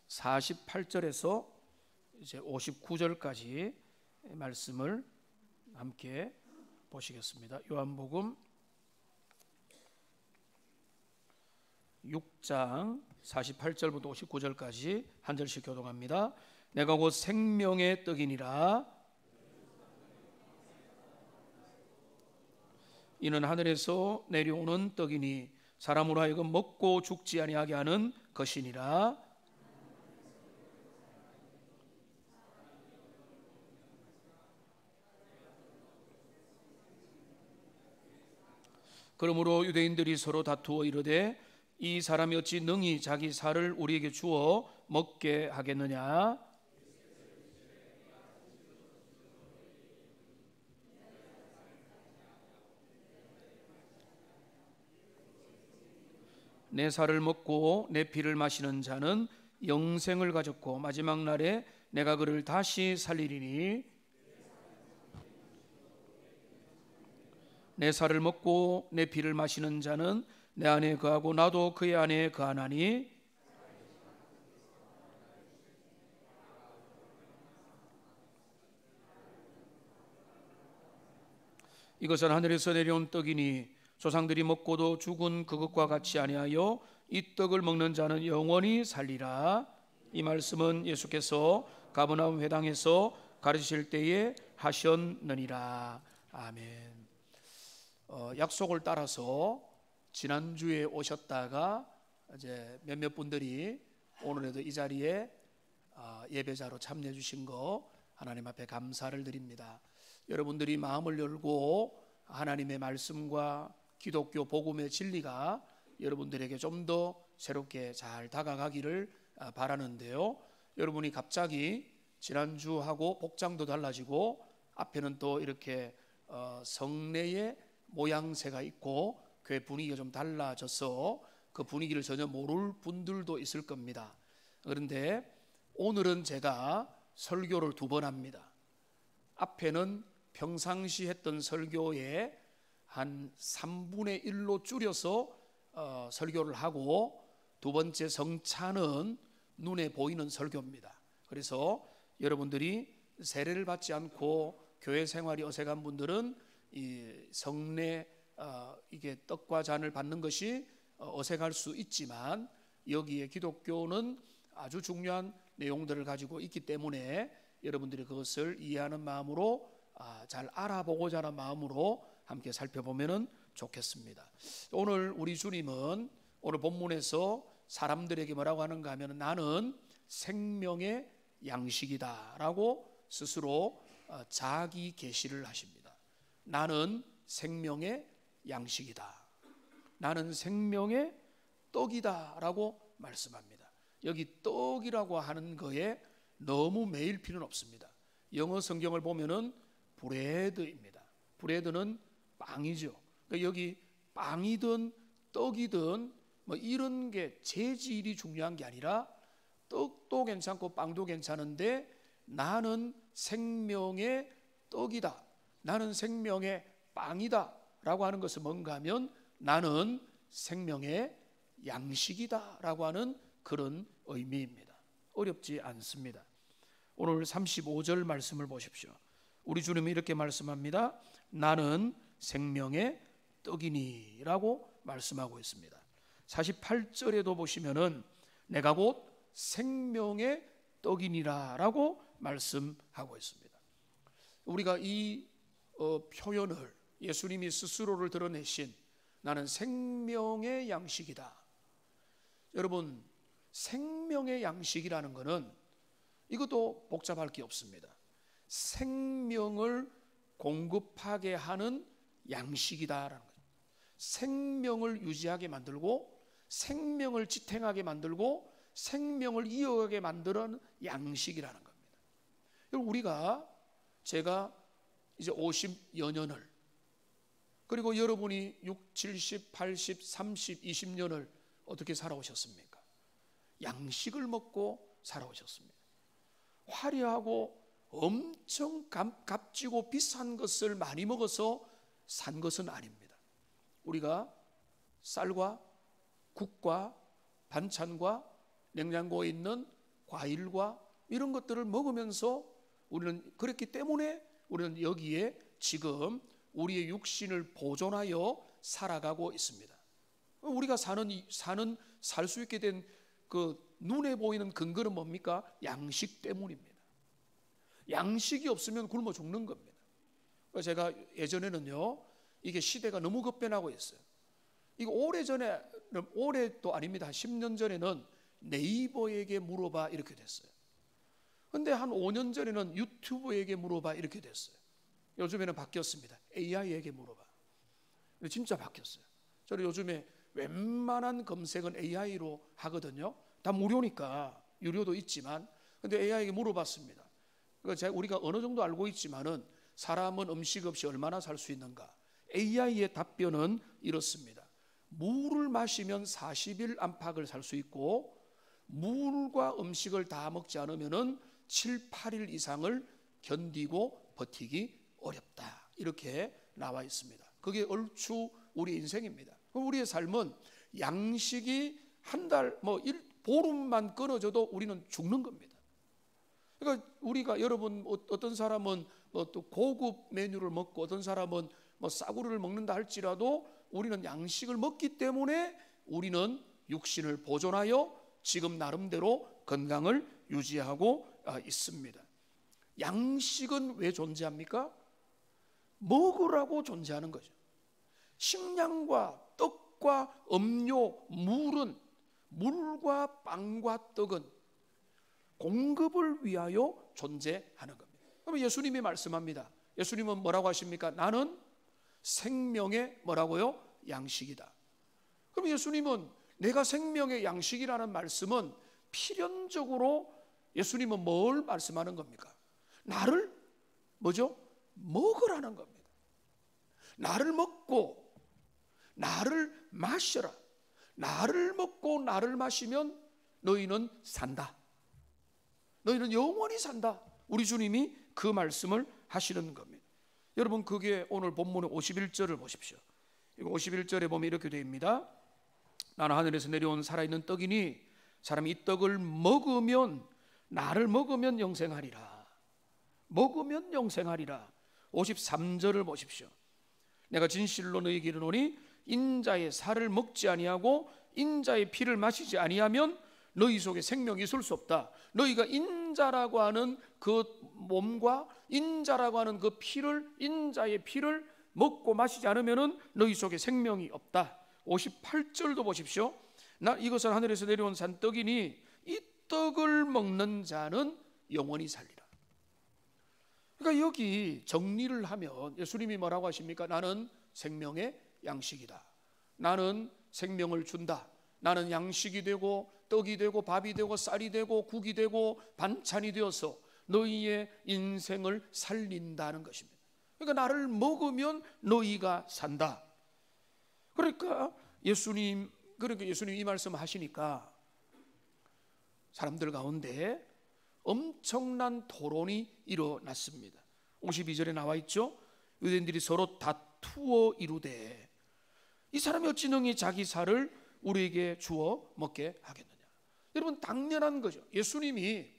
48절에서 이제 59절까지 말씀을 함께 보시겠습니다. 요한복음 6장 48절부터 59절까지 한 절씩 교독합니다. 내가 곧 생명의 떡이니라. 이는 하늘에서 내려오는 떡이니 사람으로 하여금 먹고 죽지 아니하게 하는 것이니라. 그러므로 유대인들이 서로 다투어 이르되 이 사람이 어찌 능히 자기 살을 우리에게 주어 먹게 하겠느냐. 내 살을 먹고 내 피를 마시는 자는 영생을 가졌고 마지막 날에 내가 그를 다시 살리리니 내 살을 먹고 내 피를 마시는 자는 내 안에 거하고 나도 그의 안에 거하나니 이것은 하늘에서 내려온 떡이니 조상들이 먹고도 죽은 그것과 같이 아니하여 이 떡을 먹는 자는 영원히 살리라. 이 말씀은 예수께서 가버나움 회당에서 가르치실 때에 하셨느니라. 아멘. 약속을 따라서 지난주에 오셨다가 이제 몇몇 분들이 오늘에도 이 자리에 예배자로 참여해 주신 거 하나님 앞에 감사를 드립니다. 여러분들이 마음을 열고 하나님의 말씀과 기독교 복음의 진리가 여러분들에게 좀 더 새롭게 잘 다가가기를 바라는데요. 여러분이 갑자기 지난주하고 복장도 달라지고 앞에는 또 이렇게 성례의 모양새가 있고 교회 분위기가 좀 달라져서 그 분위기를 전혀 모를 분들도 있을 겁니다. 그런데 오늘은 제가 설교를 2번 합니다. 앞에는 평상시 했던 설교의 한 3분의 1로 줄여서 설교를 하고 두 번째 성찬은 눈에 보이는 설교입니다. 그래서 여러분들이 세례를 받지 않고 교회 생활이 어색한 분들은 이 성례 이게 떡과 잔을 받는 것이 어색할 수 있지만 여기에 기독교는 아주 중요한 내용들을 가지고 있기 때문에 여러분들이 그것을 이해하는 마음으로 잘 알아보고자 하는 마음으로 함께 살펴보면 좋겠습니다. 오늘 우리 주님은 오늘 본문에서 사람들에게 뭐라고 하는가 하면 나는 생명의 양식이다 라고 스스로 자기 계시를 하십니다. 나는 생명의 양식이다, 나는 생명의 떡이다 라고 말씀합니다. 여기 떡이라고 하는 거에 너무 매일 필요는 없습니다. 영어 성경을 보면은 브레드입니다. 브레드는 빵이죠. 그러니까 여기 빵이든 떡이든 뭐 이런 게 재질이 중요한 게 아니라 떡도 괜찮고 빵도 괜찮은데 나는 생명의 떡이다, 나는 생명의 빵이다 라고 하는 것은 뭔가 하면 나는 생명의 양식이다 라고 하는 그런 의미입니다. 어렵지 않습니다. 오늘 35절 말씀을 보십시오. 우리 주님이 이렇게 말씀합니다. 나는 생명의 떡이니 라고 말씀하고 있습니다. 48절에도 보시면은 내가 곧 생명의 떡이니라 라고 말씀하고 있습니다. 우리가 이 표현을 예수님이 스스로를 드러내신 나는 생명의 양식이다. 여러분, 생명의 양식이라는 것은 이것도 복잡할 게 없습니다. 생명을 공급하게 하는 양식이다라는 거죠. 생명을 유지하게 만들고 생명을 지탱하게 만들고 생명을 이어가게 만드는 양식이라는 겁니다. 여러분, 제가 이제 50여 년을, 그리고 여러분이 6, 70, 80, 30, 20년을 어떻게 살아오셨습니까? 양식을 먹고 살아오셨습니다. 화려하고 엄청 값지고 비싼 것을 많이 먹어서 산 것은 아닙니다. 우리가 쌀과 국과 반찬과 냉장고에 있는 과일과 이런 것들을 먹으면서 우리는 그랬기 때문에 우리는 여기에 지금 우리의 육신을 보존하여 살아가고 있습니다. 우리가 살 수 있게 된 그 눈에 보이는 근거는 뭡니까? 양식 때문입니다. 양식이 없으면 굶어 죽는 겁니다. 제가 예전에는요, 이게 시대가 너무 급변하고 있어요. 이거 올해도 아닙니다. 한 10년 전에는 네이버에게 물어봐 이렇게 됐어요. 근데 한 5년 전에는 유튜브에게 물어봐 이렇게 됐어요. 요즘에는 바뀌었습니다. AI에게 물어봐. 근데 진짜 바뀌었어요. 저는 요즘에 웬만한 검색은 AI로 하거든요. 다 무료니까, 유료도 있지만. 근데 AI에게 물어봤습니다. 우리가 어느 정도 알고 있지만은 사람은 음식 없이 얼마나 살 수 있는가? AI의 답변은 이렇습니다. 물을 마시면 40일 안팎을 살 수 있고, 물과 음식을 다 먹지 않으면은 7, 8일 이상을 견디고 버티기 어렵다. 이렇게 나와 있습니다. 그게 얼추 우리 인생입니다. 우리의 삶은 양식이 한 달, 보름만 끊어져도 우리는 죽는 겁니다. 그러니까 우리가 여러분 어떤 사람은 또 고급 메뉴를 먹고 어떤 사람은 싸구려를 먹는다 할지라도 우리는 양식을 먹기 때문에 우리는 육신을 보존하여 지금 나름대로 건강을 유지하고 있습니다. 양식은 왜 존재합니까? 먹으라고 존재하는 거죠. 식량과 떡과 음료, 물과 빵과 떡은 공급을 위하여 존재하는 겁니다. 그럼 예수님이 말씀합니다. 예수님은 뭐라고 하십니까? 나는 생명의 뭐라고요? 양식이다. 그럼 예수님은 내가 생명의 양식이라는 말씀은 필연적으로 예수님은 뭘 말씀하는 겁니까? 나를 먹으라는 겁니다. 나를 먹고 나를 마셔라. 나를 먹고 나를 마시면 너희는 산다. 너희는 영원히 산다. 우리 주님이 그 말씀을 하시는 겁니다. 여러분, 그게 오늘 본문의 51절을 보십시오. 이거 51절에 보면 이렇게 됩니다. 나는 하늘에서 내려온 살아있는 떡이니 사람이 이 떡을 먹으면, 나를 먹으면 영생하리라. 먹으면 영생하리라. 53절을 보십시오. 내가 진실로 너희에게 이르노니 인자의 살을 먹지 아니하고 인자의 피를 마시지 아니하면 너희 속에 생명이 있을 수 없다. 너희가 인자라고 하는 그 몸과 인자라고 하는 그 피를, 인자의 피를 먹고 마시지 않으면 너희 속에 생명이 없다. 58절도 보십시오. 이것은 하늘에서 내려온 산떡이니 이 떡을 먹는 자는 영원히 살리라. 그러니까 여기 정리를 하면 예수님이 뭐라고 하십니까? 나는 생명의 양식이다. 나는 생명을 준다. 나는 양식이 되고 떡이 되고 밥이 되고 쌀이 되고 국이 되고 반찬이 되어서 너희의 인생을 살린다는 것입니다. 그러니까 나를 먹으면 너희가 산다. 그러니까 예수님이 이 말씀 하시니까 사람들 가운데 엄청난 토론이 일어났습니다. 52절에 나와 있죠. 유대인들이 서로 다투어 이르되 이 사람이 어찌 능히 자기 살을 우리에게 주어 먹게 하겠느냐. 여러분, 당연한 거죠. 예수님이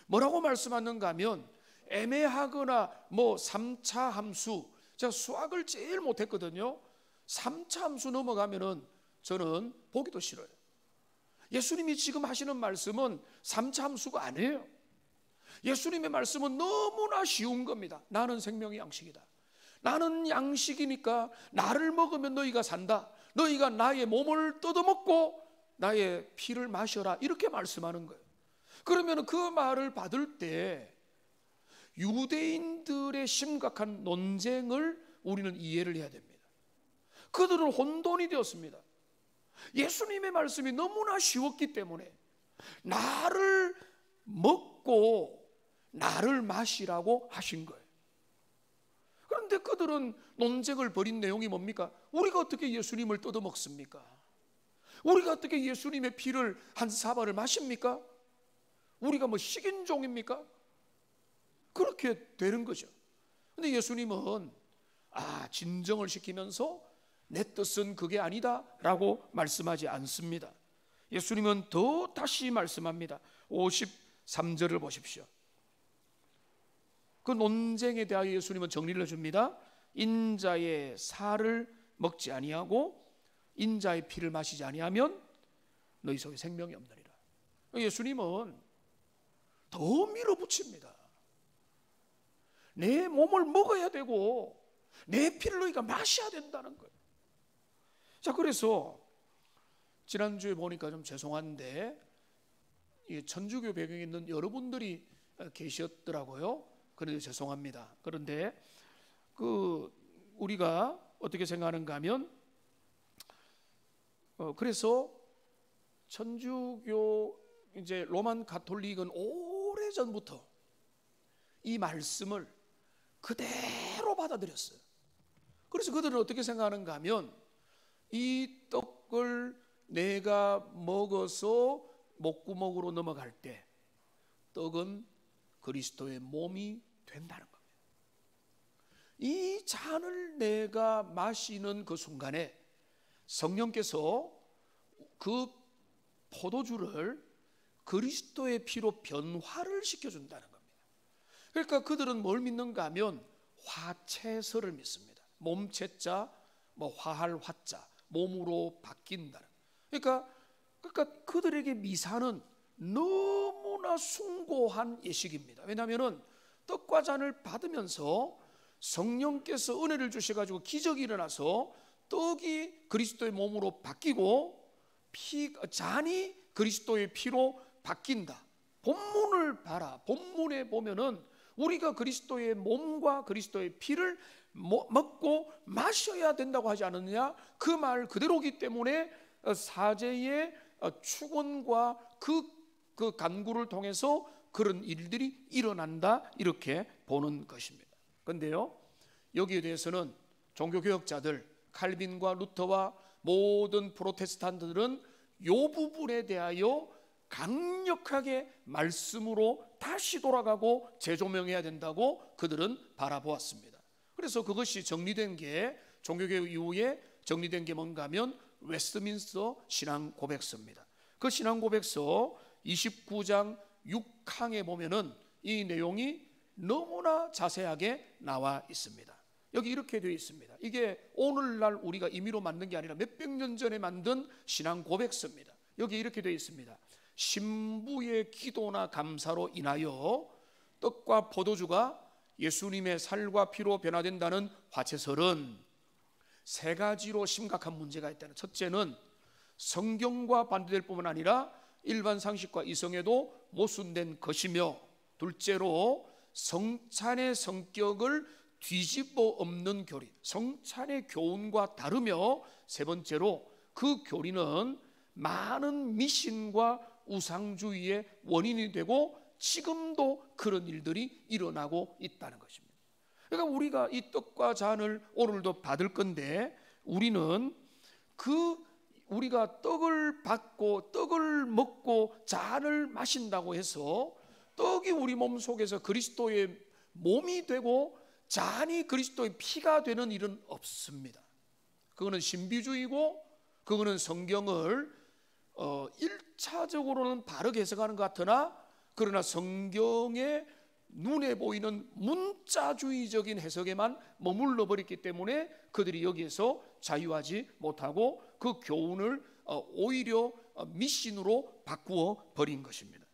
뭐라고 말씀하는가 하면 애매하거나 3차 함수, 제가 수학을 제일 못했거든요. 3차 함수 넘어가면은 저는 보기도 싫어요. 예수님이 지금 하시는 말씀은 3차 함수가 아니에요. 예수님의 말씀은 너무나 쉬운 겁니다. 나는 생명의 양식이다. 나는 양식이니까 나를 먹으면 너희가 산다. 너희가 나의 몸을 뜯어먹고 나의 피를 마셔라. 이렇게 말씀하는 거예요. 그러면 그 말을 받을 때 유대인들의 심각한 논쟁을 우리는 이해를 해야 됩니다. 그들은 혼돈이 되었습니다. 예수님의 말씀이 너무나 쉬웠기 때문에 나를 먹고 나를 마시라고 하신 거예요. 그런데 그들은 논쟁을 벌인 내용이 뭡니까? 우리가 어떻게 예수님을 뜯어먹습니까? 우리가 어떻게 예수님의 피를 한 사발을 마십니까? 우리가 식인종입니까? 그렇게 되는 거죠. 그런데 예수님은 진정을 시키면서 내 뜻은 그게 아니다 라고 말씀하지 않습니다. 예수님은 더 다시 말씀합니다. 53절을 보십시오. 그 논쟁에 대하여 예수님은 정리를 해줍니다. 인자의 살을 먹지 아니하고 인자의 피를 마시지 아니하면 너희 속에 생명이 없느니라. 예수님은 더 밀어붙입니다. 내 몸을 먹어야 되고 내 피를 너희가 마셔야 된다는 거예요. 자, 그래서 지난주에 보니까 좀 죄송한데 천주교 배경에 있는 여러분들이 계셨더라고요. 그런데 죄송합니다. 그런데 우리가 어떻게 생각하는가 하면 그래서 천주교 이제 로만 가톨릭은 오래전부터 이 말씀을 그대로 받아들였어요. 그래서 그들은 어떻게 생각하는가 하면 이 떡을 내가 먹어서 목구멍으로 넘어갈 때 떡은 그리스도의 몸이 된다는 겁니다. 이 잔을 내가 마시는 그 순간에 성령께서 그 포도주를 그리스도의 피로 변화를 시켜준다는 겁니다. 그러니까 그들은 뭘 믿는가 하면 화채설을 믿습니다. 몸체자, 화할 화자, 몸으로 바뀐다는. 그러니까 그들에게 미사는 너무나 숭고한 예식입니다. 왜냐하면 떡과 잔을 받으면서 성령께서 은혜를 주셔가지고 기적이 일어나서 떡이 그리스도의 몸으로 바뀌고 잔이 그리스도의 피로 바뀐다. 본문을 봐라. 본문에 보면은 우리가 그리스도의 몸과 그리스도의 피를 먹고 마셔야 된다고 하지 않느냐? 그 말 그대로기 때문에 사제의 축원과 그 간구를 통해서 그런 일들이 일어난다, 이렇게 보는 것입니다. 그런데요, 여기에 대해서는 종교개혁자들 칼빈과 루터와 모든 프로테스탄트들은 이 부분에 대하여 강력하게 말씀으로 다시 돌아가고 재조명해야 된다고 그들은 바라보았습니다. 그래서 그것이 정리된 게, 종교개혁 이후에 정리된 게 뭔가 하면 웨스트민스터 신앙고백서입니다. 그 신앙고백서 29장 6항에 보면은 이 내용이 너무나 자세하게 나와 있습니다. 여기 이렇게 되어 있습니다. 이게 오늘날 우리가 임의로 만든 게 아니라 몇백 년 전에 만든 신앙고백서입니다. 여기 이렇게 되어 있습니다. 신부의 기도나 감사로 인하여 떡과 포도주가 예수님의 살과 피로 변화된다는 화채설은 세 가지로 심각한 문제가 있다는. 첫째는 성경과 반대될 뿐만 아니라 일반 상식과 이성에도 모순된 것이며, 둘째로 성찬의 성격을 뒤집어 엎는 교리, 성찬의 교훈과 다르며, 세 번째로 그 교리는 많은 미신과 우상주의의 원인이 되고 지금도 그런 일들이 일어나고 있다는 것입니다. 그러니까 우리가 이 떡과 잔을 오늘도 받을 건데, 우리는 우리가 떡을 받고 떡을 먹고 잔을 마신다고 해서 떡이 우리 몸 속에서 그리스도의 몸이 되고 잔이 그리스도의 피가 되는 일은 없습니다. 그거는 신비주의고, 그거는 성경을 1차적으로는 바르게 해석하는 것 같으나, 그러나 성경의 눈에 보이는 문자주의적인 해석에만 머물러 버렸기 때문에 그들이 여기에서 자유하지 못하고 그 교훈을 오히려 미신으로 바꾸어 버린 것입니다.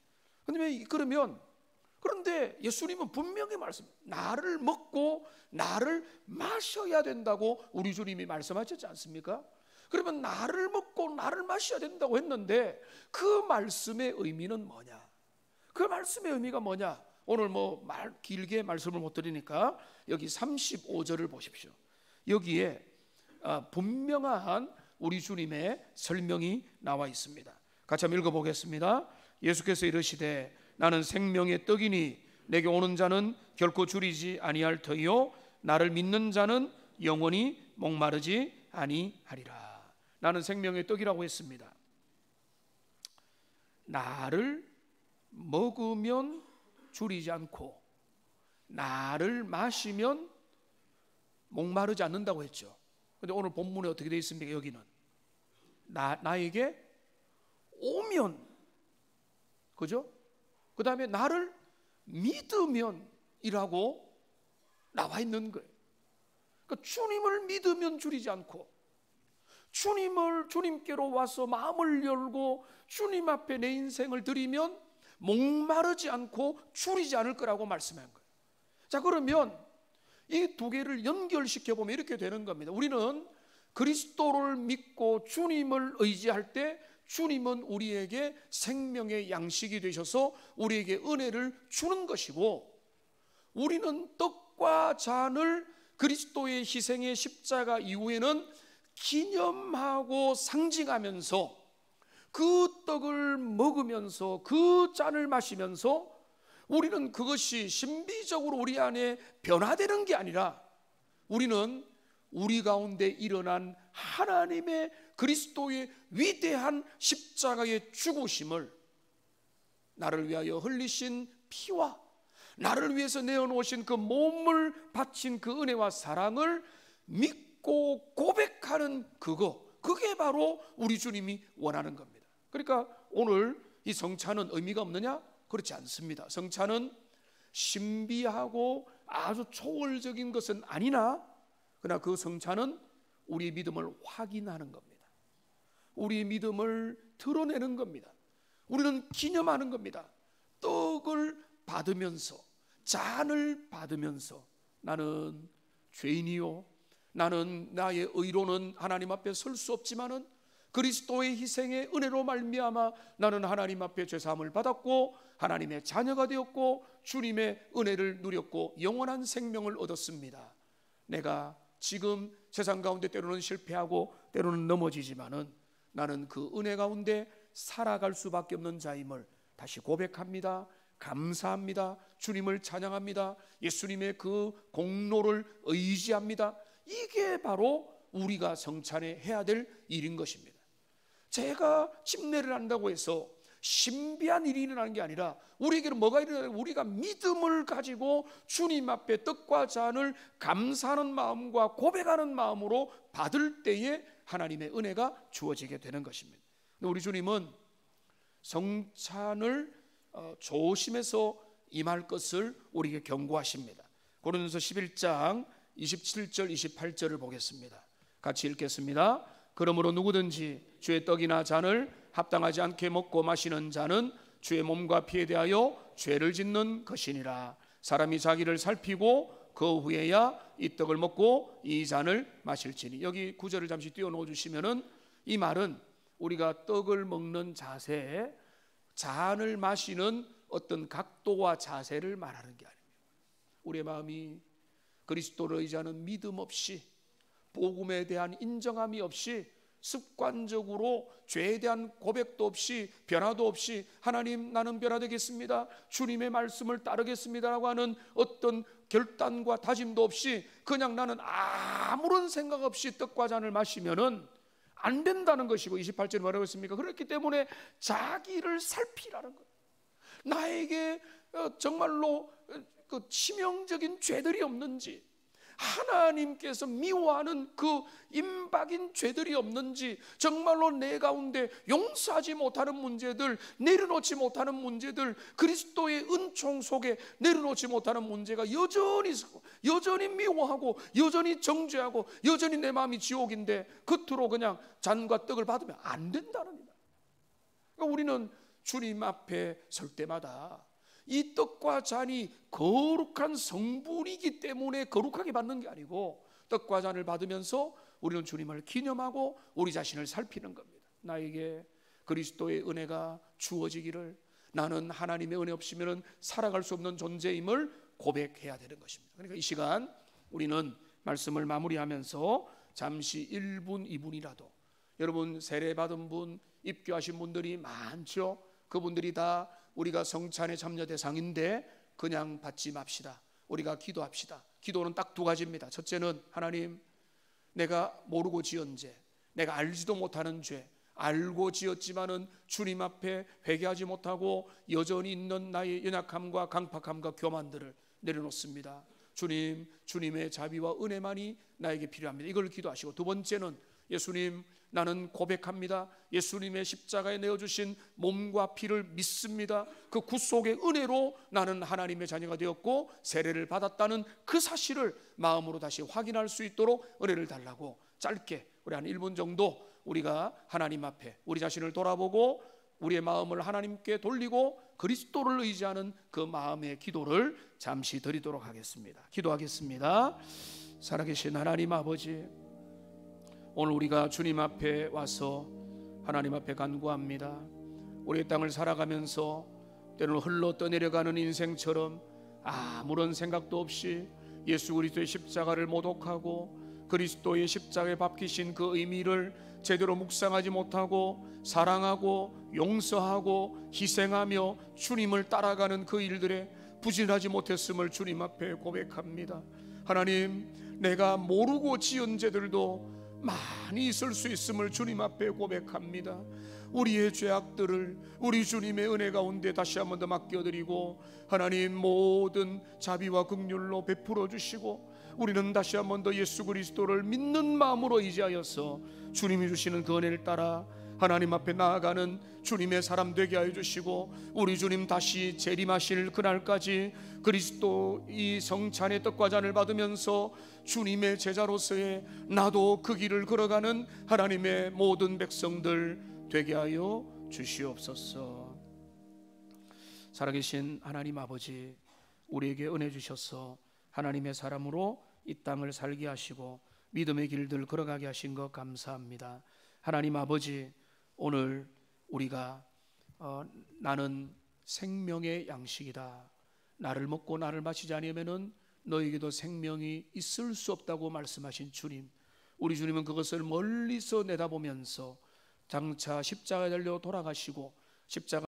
그런데 예수님은 분명히 나를 먹고 나를 마셔야 된다고 우리 주님이 말씀하셨지 않습니까? 그러면 나를 먹고 나를 마셔야 된다고 했는데 그 말씀의 의미는 뭐냐? 그 말씀의 의미가 뭐냐? 오늘 길게 말씀을 못 드리니까 여기 35절을 보십시오. 여기에 분명한 우리 주님의 설명이 나와 있습니다. 같이 한번 읽어보겠습니다. 예수께서 이르시되 나는 생명의 떡이니 내게 오는 자는 결코 줄이지 아니할 터이요 나를 믿는 자는 영원히 목마르지 아니하리라. 나는 생명의 떡이라고 했습니다. 나를 먹으면 줄이지 않고 나를 마시면 목마르지 않는다고 했죠. 그런데 오늘 본문에 어떻게 되어 있습니까? 여기는 나에게 오면, 그죠? 그 다음에 나를 믿으면이라고 나와 있는 거예요. 그러니까 주님을 믿으면 줄이지 않고, 주님께로 와서 마음을 열고 주님 앞에 내 인생을 드리면 목마르지 않고 줄이지 않을 거라고 말씀한 거예요. 자, 그러면 이 두 개를 연결시켜 보면 이렇게 되는 겁니다. 우리는 그리스도를 믿고 주님을 의지할 때 주님은 우리에게 생명의 양식이 되셔서 우리에게 은혜를 주는 것이고, 우리는 떡과 잔을 그리스도의 희생의 십자가 이후에는 기념하고 상징하면서 그 떡을 먹으면서 그 잔을 마시면서 우리는 그것이 신비적으로 우리 안에 변화되는 게 아니라, 우리는 우리 가운데 일어난 하나님의 그리스도의 위대한 십자가의 죽으심을, 나를 위하여 흘리신 피와 나를 위해서 내어놓으신 그 몸을 바친 그 은혜와 사랑을 믿고 고백하는 그게 바로 우리 주님이 원하는 겁니다. 그러니까 오늘 이 성찬은 의미가 없느냐? 그렇지 않습니다. 성찬은 신비하고 아주 초월적인 것은 아니나, 그러나 그 성찬은 우리의 믿음을 확인하는 겁니다. 우리의 믿음을 드러내는 겁니다. 우리는 기념하는 겁니다. 떡을 받으면서, 잔을 받으면서, 나는 죄인이요, 나는 나의 의로는 하나님 앞에 설 수 없지만은 그리스도의 희생의 은혜로 말미암아 나는 하나님 앞에 죄사함을 받았고 하나님의 자녀가 되었고 주님의 은혜를 누렸고 영원한 생명을 얻었습니다. 내가 지금 세상 가운데 때로는 실패하고 때로는 넘어지지만은 나는 그 은혜 가운데 살아갈 수밖에 없는 자임을 다시 고백합니다. 감사합니다. 주님을 찬양합니다. 예수님의 그 공로를 의지합니다. 이게 바로 우리가 성찬에 해야 될 일인 것입니다. 제가 침례를 한다고 해서 신비한 일이 일어나는 게 아니라, 우리에게는 뭐가 일어나요? 우리가 믿음을 가지고 주님 앞에 떡과 잔을 감사하는 마음과 고백하는 마음으로 받을 때에 하나님의 은혜가 주어지게 되는 것입니다. 우리 주님은 성찬을 조심해서 임할 것을 우리에게 경고하십니다. 고린도서 11장 27절 28절을 보겠습니다. 같이 읽겠습니다. 그러므로 누구든지 주의 떡이나 잔을 합당하지 않게 먹고 마시는 자는 주의 몸과 피에 대하여 죄를 짓는 것이니라. 사람이 자기를 살피고 그 후에야 이 떡을 먹고 이 잔을 마실지니. 여기 구절을 잠시 띄워놓아 주시면은, 이 말은 우리가 떡을 먹는 자세, 잔을 마시는 어떤 각도와 자세를 말하는 게 아닙니다. 우리의 마음이 그리스도를 의지하는 믿음 없이, 복음에 대한 인정함이 없이, 습관적으로 죄에 대한 고백도 없이, 변화도 없이, 하나님 나는 변화되겠습니다, 주님의 말씀을 따르겠습니다라고 하는 어떤 결단과 다짐도 없이 그냥 나는 아무런 생각 없이 떡과 잔을 마시면은 안 된다는 것이고, 28절에 뭐라고 했습니까? 그렇기 때문에 자기를 살피라는 거예요. 나에게 정말로 그 치명적인 죄들이 없는지, 하나님께서 미워하는 그 임박인 죄들이 없는지, 정말로 내 가운데 용서하지 못하는 문제들, 내려놓지 못하는 문제들, 그리스도의 은총 속에 내려놓지 못하는 문제가 여전히 있고, 여전히 미워하고, 여전히 정죄하고, 여전히 내 마음이 지옥인데 겉으로 그냥 잔과 떡을 받으면 안 된다는 거예요. 그러니까 우리는 주님 앞에 설 때마다 이 떡과 잔이 거룩한 성분이기 때문에 거룩하게 받는 게 아니고, 떡과 잔을 받으면서 우리는 주님을 기념하고 우리 자신을 살피는 겁니다. 나에게 그리스도의 은혜가 주어지기를, 나는 하나님의 은혜 없이면 살아갈 수 없는 존재임을 고백해야 되는 것입니다. 그러니까 이 시간 우리는 말씀을 마무리하면서 잠시 1분, 2분이라도, 여러분 세례 받은 분, 입교하신 분들이 많죠. 그분들이 다 우리가 성찬의 참여 대상인데 그냥 받지 맙시다. 우리가 기도합시다. 기도는 딱 두 가지입니다. 첫째는, 하나님, 내가 모르고 지은 죄, 내가 알지도 못하는 죄, 알고 지었지만은 주님 앞에 회개하지 못하고 여전히 있는 나의 연약함과 강팍함과 교만들을 내려놓습니다. 주님, 주님의 자비와 은혜만이 나에게 필요합니다. 이걸 기도하시고, 두 번째는 예수님, 나는 고백합니다. 예수님의 십자가에 내어주신 몸과 피를 믿습니다. 그 구속의 은혜로 나는 하나님의 자녀가 되었고 세례를 받았다는 그 사실을 마음으로 다시 확인할 수 있도록 은혜를 달라고, 짧게 우리 한 1분 정도 우리가 하나님 앞에 우리 자신을 돌아보고 우리의 마음을 하나님께 돌리고 그리스도를 의지하는 그 마음의 기도를 잠시 드리도록 하겠습니다. 기도하겠습니다. 살아계신 하나님 아버지, 오늘 우리가 주님 앞에 와서 하나님 앞에 간구합니다. 우리의 땅을 살아가면서 때로는 흘러 떠내려가는 인생처럼 아무런 생각도 없이 예수 그리스도의 십자가를 모독하고 그리스도의 십자가에 박히신 그 의미를 제대로 묵상하지 못하고 사랑하고 용서하고 희생하며 주님을 따라가는 그 일들에 부진하지 못했음을 주님 앞에 고백합니다. 하나님, 내가 모르고 지은 죄들도 많이 있을 수 있음을 주님 앞에 고백합니다. 우리의 죄악들을 우리 주님의 은혜 가운데 다시 한 번 더 맡겨드리고 하나님 모든 자비와 긍휼로 베풀어 주시고 우리는 다시 한 번 더 예수 그리스도를 믿는 마음으로 의지하여서 주님이 주시는 그 은혜를 따라 하나님 앞에 나아가는 주님의 사람 되게 하여 주시고 우리 주님 다시 재림하실 그날까지 그리스도 이 성찬의 떡과 잔을 받으면서 주님의 제자로서의 나도 그 길을 걸어가는 하나님의 모든 백성들 되게 하여 주시옵소서. 살아계신 하나님 아버지, 우리에게 은혜 주셔서 하나님의 사람으로 이 땅을 살게 하시고 믿음의 길들 걸어가게 하신 것 감사합니다. 하나님 아버지, 오늘 우리가 나는 생명의 양식이다, 나를 먹고 나를 마시지 않으면 너에게도 생명이 있을 수 없다고 말씀하신 주님, 우리 주님은 그것을 멀리서 내다보면서 장차 십자가에 달려 돌아가시고 십자가